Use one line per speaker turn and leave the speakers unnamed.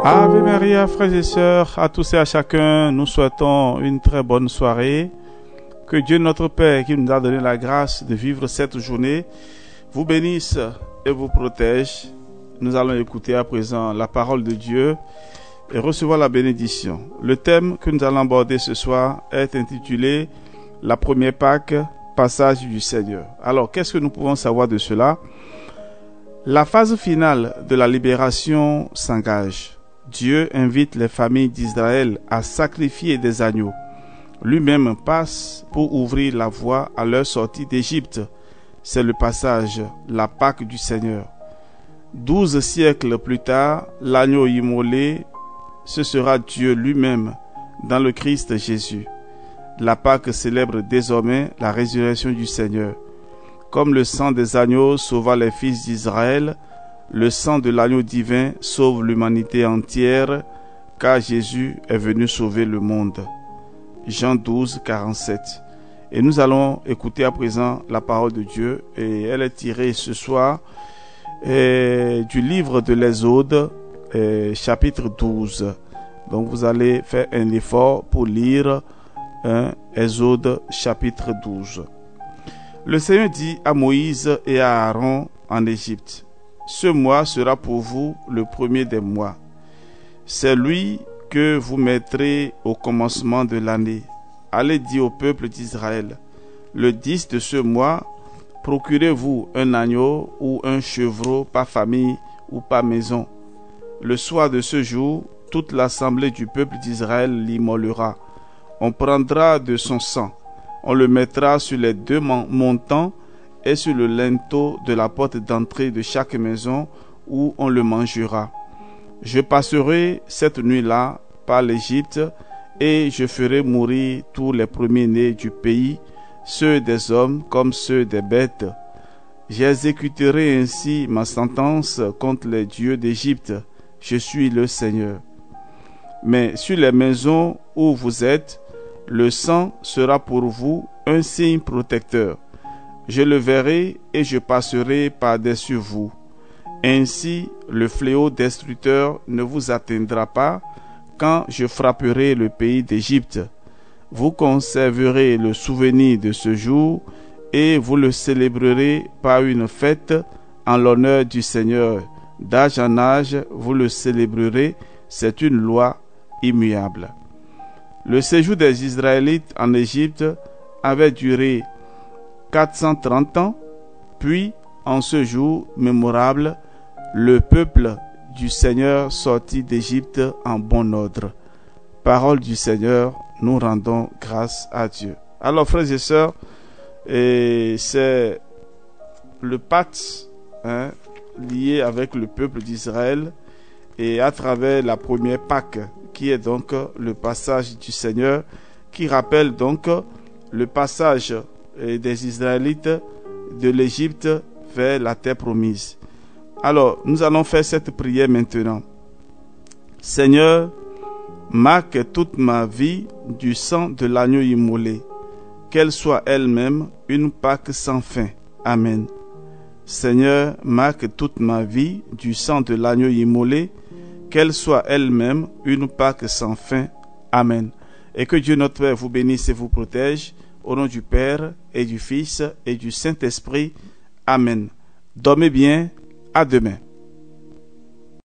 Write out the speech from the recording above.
Ave Maria, frères et sœurs, à tous et à chacun, nous souhaitons une très bonne soirée. Que Dieu notre Père, qui nous a donné la grâce de vivre cette journée, vous bénisse et vous protège. Nous allons écouter à présent la parole de Dieu et recevoir la bénédiction. Le thème que nous allons aborder ce soir est intitulé « La première Pâque, passage du Seigneur ». Alors, qu'est-ce que nous pouvons savoir de cela? La phase finale de la libération s'engage. Dieu invite les familles d'Israël à sacrifier des agneaux. Lui-même passe pour ouvrir la voie à leur sortie d'Égypte. C'est le passage, la Pâque du Seigneur. 12 siècles plus tard, l'agneau immolé, ce sera Dieu lui-même dans le Christ Jésus. La Pâque célèbre désormais la résurrection du Seigneur. Comme le sang des agneaux sauva les fils d'Israël, le sang de l'agneau divin sauve l'humanité entière, car Jésus est venu sauver le monde. Jean 12, 47. Et nous allons écouter à présent la parole de Dieu, et elle est tirée ce soir du livre de l'Exode, chapitre 12. Donc vous allez faire un effort pour lire Exode chapitre 12. Le Seigneur dit à Moïse et à Aaron en Égypte: ce mois sera pour vous le premier des mois. C'est lui que vous mettrez au commencement de l'année. Allez dire au peuple d'Israël: le 10 de ce mois, procurez-vous un agneau ou un chevreau par famille ou par maison. Le soir de ce jour, toute l'assemblée du peuple d'Israël l'immolera. On prendra de son sang, on le mettra sur les deux montants et sur le linteau de la porte d'entrée de chaque maison où on le mangera. Je passerai cette nuit-là par l'Égypte et je ferai mourir tous les premiers-nés du pays, ceux des hommes comme ceux des bêtes. J'exécuterai ainsi ma sentence contre les dieux d'Égypte. Je suis le Seigneur. Mais sur les maisons où vous êtes, le sang sera pour vous un signe protecteur. Je le verrai et je passerai par-dessus vous. Ainsi, le fléau destructeur ne vous atteindra pas quand je frapperai le pays d'Égypte. Vous conserverez le souvenir de ce jour et vous le célébrerez par une fête en l'honneur du Seigneur. D'âge en âge, vous le célébrerez, c'est une loi immuable. Le séjour des Israélites en Égypte avait duré 430 ans, puis en ce jour mémorable, le peuple du Seigneur sortit d'Égypte en bon ordre. Parole du Seigneur, nous rendons grâce à Dieu. Alors frères et sœurs, c'est le pacte lié avec le peuple d'Israël et à travers la première Pâque, qui est donc le passage du Seigneur, qui rappelle donc le passage des Israélites de l'Égypte vers la terre promise. Alors, nous allons faire cette prière maintenant. Seigneur, marque toute ma vie du sang de l'agneau immolé, qu'elle soit elle-même une Pâque sans fin. Amen. Seigneur, marque toute ma vie du sang de l'agneau immolé, qu'elle soit elle-même une Pâque sans fin. Amen. Et que Dieu notre Père vous bénisse et vous protège. Au nom du Père et du Fils et du Saint-Esprit. Amen. Dormez bien. À demain.